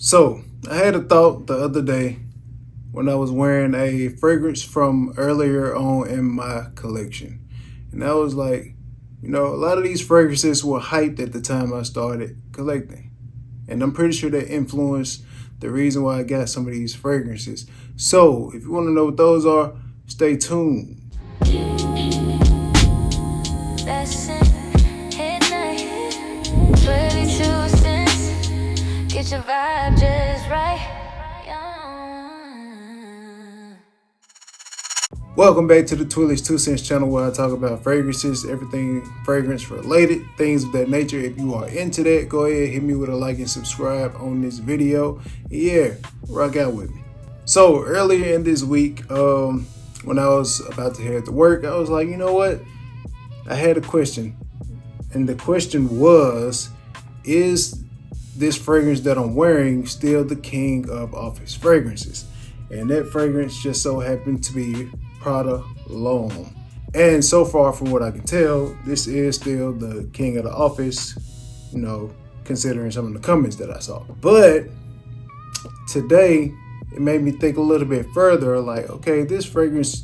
So I had a thought the other day when I was wearing a fragrance from earlier on in my collection. And I was like, a lot of these fragrances were hyped at the time I started collecting. And I'm pretty sure that influenced the reason why I got some of these fragrances. So if you want to know what those are, stay tuned. That's it. Hit night. 22 cents. Get your vibe just right. Welcome back to the Twilly's 2 Cents channel, where I talk about fragrances, everything fragrance related, things of that nature. If you are into that, go ahead, hit me with a like and subscribe on this video. Yeah, rock out with me. So earlier in this week, when I was about to head to work, I was like, you know what? I had a question. And the question was, is this fragrance that I'm wearing still the king of office fragrances? And that fragrance just so happened to be Prada L'Homme. And so far, from what I can tell, this is still the king of the office, considering some of the comments that I saw. But today, it made me think a little bit further, like, okay, this fragrance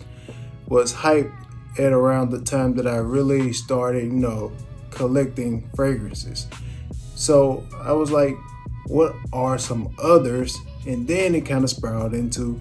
was hyped at around the time that I really started, collecting fragrances. So I was like, what are some others? And then it kind of spiraled into,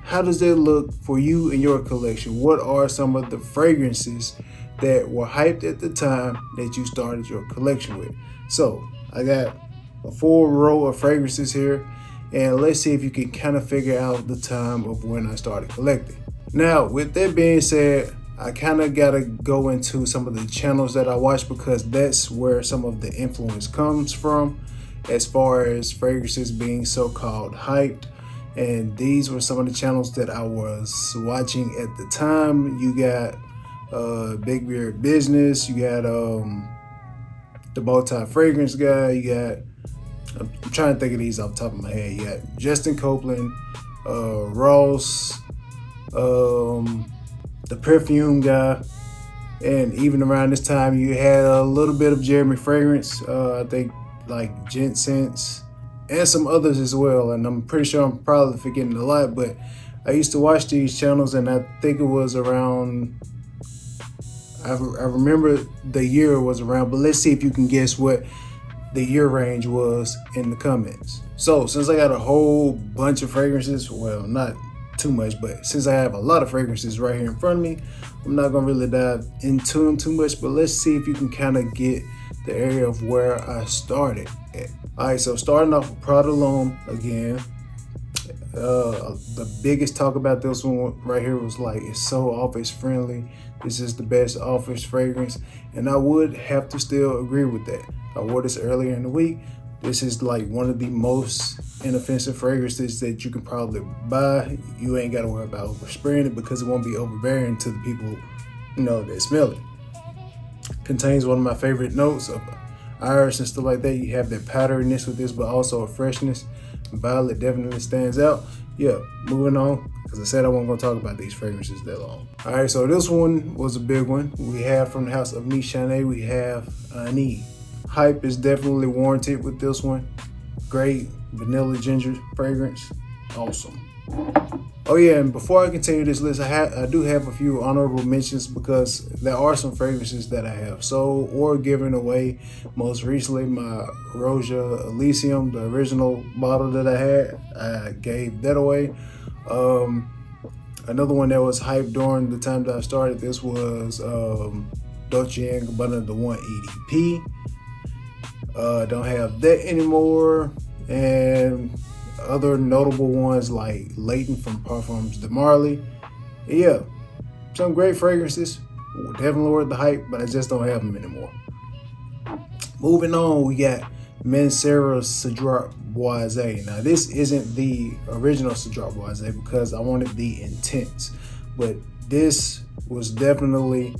how does that look for you in your collection? What are some of the fragrances that were hyped at the time that you started your collection with? So I got a full row of fragrances here, and let's see if you can kind of figure out the time of when I started collecting. Now, with that being said, I kind of got to go into some of the channels that I watch, because that's where some of the influence comes from as far as fragrances being so-called hyped. And these were some of the channels that I was watching at the time. You got Big Beard Business, you got the Bowtie Fragrance Guy, you got, I'm trying to think of these off the top of my head. You got Justin Copeland, Ross, the Perfume Guy, and even around this time you had a little bit of Jeremy Fragrance, I think like Gent Sense, and some others as well. And I'm pretty sure I'm probably forgetting a lot, but I used to watch these channels, and I think it was around, I remember the year was around, but let's see if you can guess what the year range was in the comments. So since I got a whole bunch of fragrances, well, not too much, but since I have a lot of fragrances right here in front of me, I'm not gonna really dive into them too much, but let's see if you can kind of get the area of where I started at. All right, so starting off with Prada L'Homme again. The biggest talk about this one right here was like, it's so office friendly. This is the best office fragrance, and I would have to still agree with that. I wore this earlier in the week. This is like one of the most inoffensive fragrances that you can probably buy. You ain't got to worry about overspraying it, because it won't be overbearing to the people, that smell it. Contains one of my favorite notes of iris and stuff like that. You have that powderiness with this, but also a freshness. Violet definitely stands out. Yeah, moving on, because I said I wasn't going to talk about these fragrances that long. All right, so this one was a big one. We have from the house of Miss Chanel, we have Annie. Hype is definitely warranted with this one. Great vanilla ginger fragrance, awesome. Oh yeah, and before I continue this list, I do have a few honorable mentions, because there are some fragrances that I have sold or given away. Most recently, my Roja Elysium, the original bottle that I had, I gave that away. Another one that was hyped during the time that I started this was Dolce & Gabbana, the 1 EDP. Don't have that anymore. And other notable ones like Leighton from Parfums de Marly. Yeah, some great fragrances. Definitely worth the hype, but I just don't have them anymore. Moving on, we got Mancera Cedrat Boisé. Now, this isn't the original Cedrat Boisé, because I wanted the Intense, but this was definitely,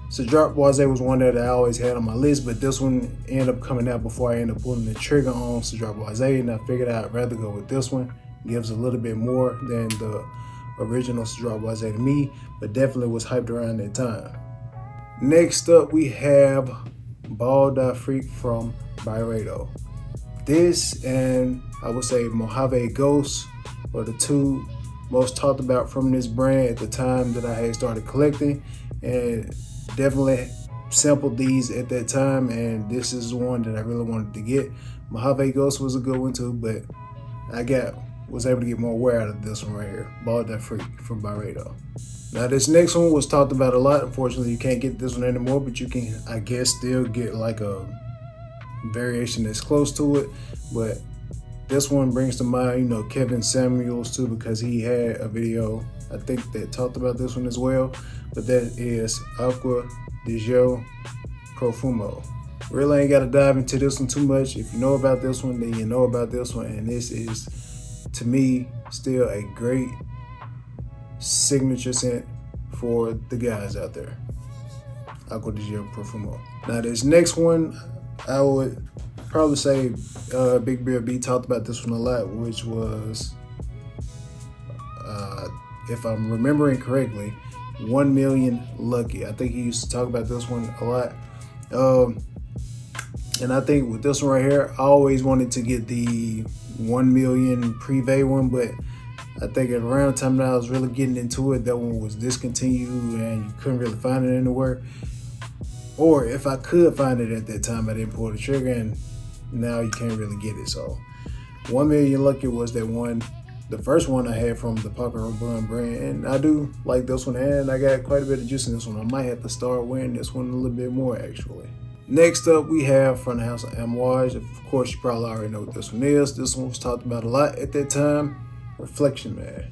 Cedrat Boisé was one that I always had on my list, but this one ended up coming out before I ended up pulling the trigger on Cedrat Boisé, and I figured I'd rather go with this one. It gives a little bit more than the original Cedrat Boisé to me, but definitely was hyped around that time. Next up, we have Bal d'Afrique from Byredo. This and I would say Mojave Ghost were the two most talked about from this brand at the time that I had started collecting, and definitely sampled these at that time, and this is one that I really wanted to get. Mojave Ghost was a good one too, but I was able to get more wear out of this one right here. Bought that free from Byredo. Now this next one was talked about a lot. Unfortunately, you can't get this one anymore, but you can, I guess, still get like a variation that's close to it. But this one brings to mind, you know, Kevin Samuels too, because he had a video, I think, that talked about this one as well. But that is Aqua di Gio Profumo. Really ain't got to dive into this one too much. If you know about this one, then you know about this one. And this is, to me, still a great signature scent for the guys out there. Aqua di Gio Profumo. Now this next one, I would probably say Big Bear B talked about this one a lot, which was, if I'm remembering correctly, 1 Million Lucky. I think he used to talk about this one a lot. And I think with this one right here, I always wanted to get the 1 Million Privé one, but I think at around the time that I was really getting into it, that one was discontinued and you couldn't really find it anywhere. Or if I could find it at that time, I didn't pull the trigger, and now you can't really get it. So 1 Million Lucky was that one, the first one I had from the Papa Rabanne brand, and I do like this one, and I got quite a bit of juice in this one. I might have to start wearing this one a little bit more actually. Next up, we have from the house of Amouage. Of course, you probably already know what this one is. This one was talked about a lot at that time. Reflection Man.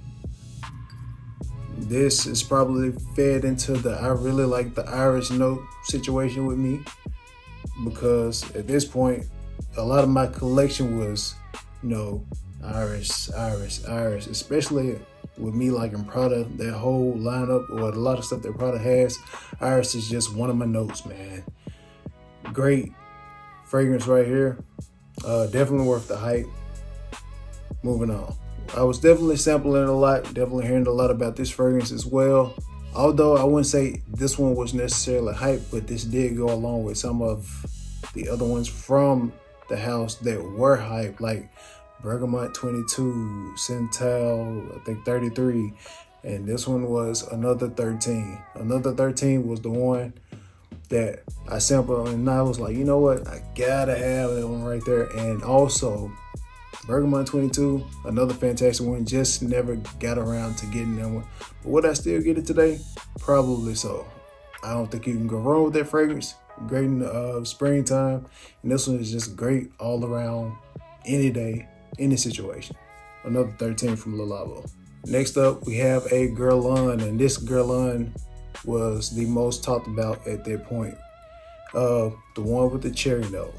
This is probably fed into the I really like the Irish note situation with me, because at this point, a lot of my collection was, you know, Irish, especially with me liking Prada, that whole lineup, or a lot of stuff that Prada has. Irish is just one of my notes, man. Great fragrance right here. Definitely worth the hype. Moving on. I was definitely sampling a lot, definitely hearing a lot about this fragrance as well. Although I wouldn't say this one was necessarily hype, but this did go along with some of the other ones from the house that were hype, like Bergamot 22, Centel, I think 33, and this one was Another 13. Another 13 was the one that I sampled, and I was like, you know what, I gotta have that one right there. And also Bergamot 22, another fantastic one, just never got around to getting that one. But would I still get it today? Probably so. I don't think you can go wrong with that fragrance. Great in the springtime, and this one is just great all around, any day, any situation. Another 13 from Le Labo. Next up, we have a Guerlain, and this Guerlain was the most talked about at that point. The one with the cherry note.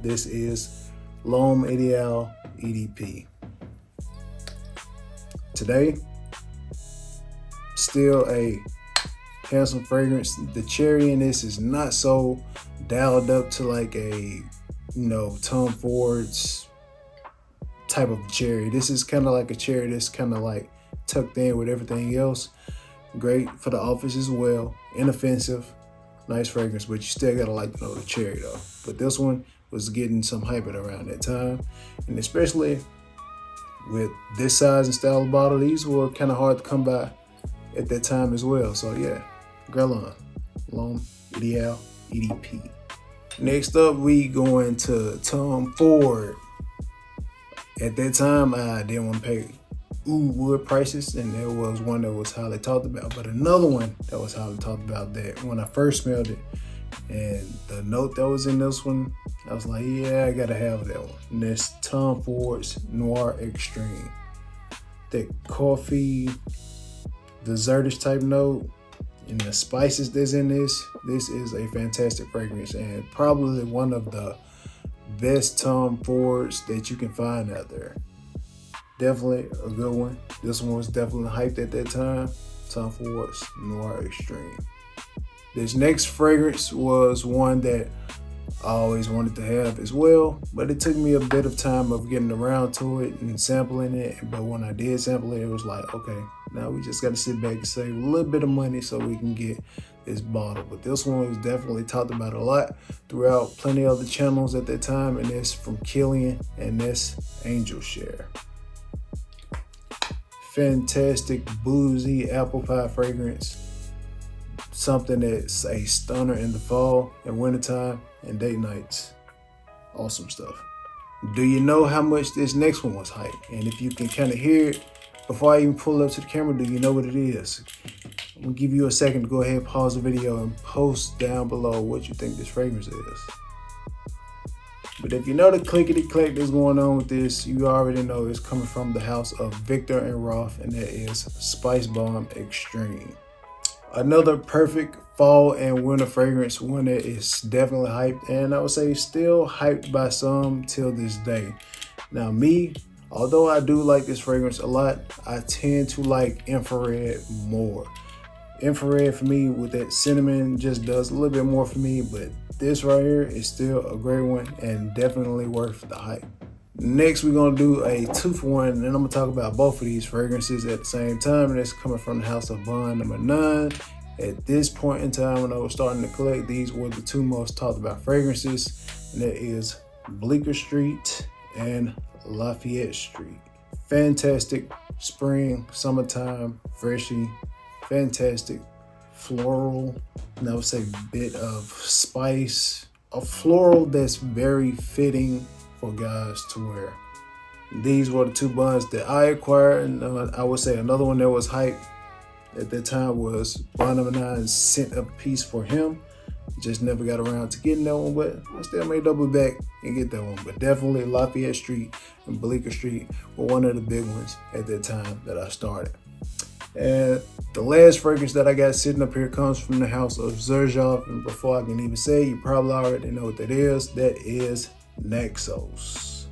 This is L'Homme Ideal EDP. Today, still a handsome fragrance. The cherry in this is not so dialed up to like a, you know, Tom Ford's type of cherry. This is kind of like a cherry that's kind of like tucked in with everything else. Great for the office as well. Inoffensive, nice fragrance, but you still gotta like the note of cherry though. But this one was getting some hype at around that time, and especially with this size and style of bottle, these were kind of hard to come by at that time as well. So yeah, Guerlain, L'Homme Ideal EDP. Next up, we going to Tom Ford. At that time, I didn't want to pay wood prices, and there was one that was highly talked about, but another one that was highly talked about that when I first smelled it, and the note that was in this one, I was like, yeah, I gotta have that one. And that's Tom Ford's Noir Extreme. That coffee, desertish type note, and the spices that's in this is a fantastic fragrance, and probably one of the best Tom Fords that you can find out there. Definitely a good one. This one was definitely hyped at that time. Tom Ford's Noir Extreme. This next fragrance was one that I always wanted to have as well, but it took me a bit of time of getting around to it and sampling it. But when I did sample it, it was like, okay, now we just got to sit back and save a little bit of money so we can get this bottle. But this one was definitely talked about a lot throughout plenty of other channels at that time, and it's from Killian, and that's Angel Share. Fantastic boozy apple pie fragrance. Something that's a stunner in the fall and wintertime and date nights. Awesome stuff. Do you know how much this next one was hyped? And if you can kind of hear it before I even pull it up to the camera, do you know what it is? I'm gonna give you a second to go ahead, pause the video, and post down below what you think this fragrance is. But if you know the clickety-clack that's going on with this, you already know it's coming from the house of Victor and Roth, and that is Spice Bomb Extreme. Another perfect fall and winter fragrance, one that is definitely hyped, and I would say still hyped by some till this day. Now me, although I do like this fragrance a lot, I tend to like infrared more. Infrared for me with that cinnamon just does a little bit more for me, but this right here is still a great one and definitely worth the hype. Next, we're gonna do a 2-for-1, and I'm gonna talk about both of these fragrances at the same time, and it's coming from the house of Bond number 9. At this point in time, when I was starting to collect, these were the two most talked about fragrances, and that is Bleecker Street and Lafayette Street. Fantastic spring, summertime, freshy, fantastic floral, and I would say bit of spice, a floral that's very fitting for guys to wear. These were the two bonds that I acquired, and I would say another one that was hyped at that time was Bond number 9 sent a piece for him. Just never got around to getting that one, but I still may double back and get that one. But definitely Lafayette Street and Bleecker Street were one of the big ones at that time that I started. And the last fragrance that I got sitting up here comes from the house of Xerjoff, and before I can even say, you probably already know what that is. That is Naxos.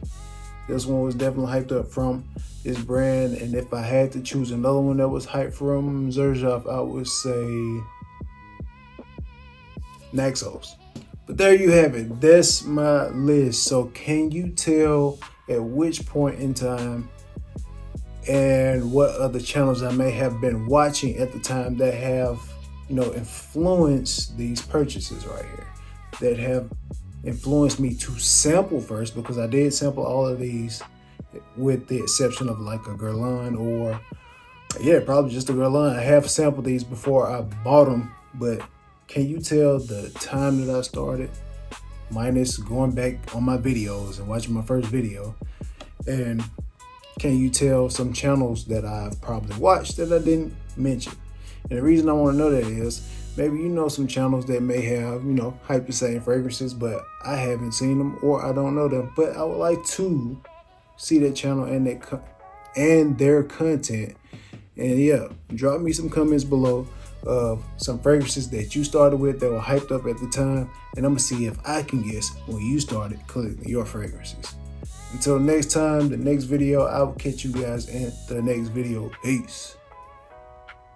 This one was definitely hyped up from this brand, and if I had to choose another one that was hyped from Xerjoff, I would say Naxos. But there you have it. That's my list. So can you tell at which point in time and what other channels I may have been watching at the time that have, influenced these purchases right here, that have influenced me to sample first, because I did sample all of these with the exception of like a Guerlain, or probably just a Guerlain. I have sampled these before I bought them, but can you tell the time that I started, minus going back on my videos and watching my first video, and can you tell some channels that I've probably watched that I didn't mention? And the reason I want to know that is maybe you know some channels that may have, hype the same fragrances, but I haven't seen them or I don't know them. But I would like to see that channel and their content. And drop me some comments below of some fragrances that you started with that were hyped up at the time, and I'm gonna see if I can guess when you started collecting your fragrances. Until next time, the next video, I will catch you guys in the next video. Peace.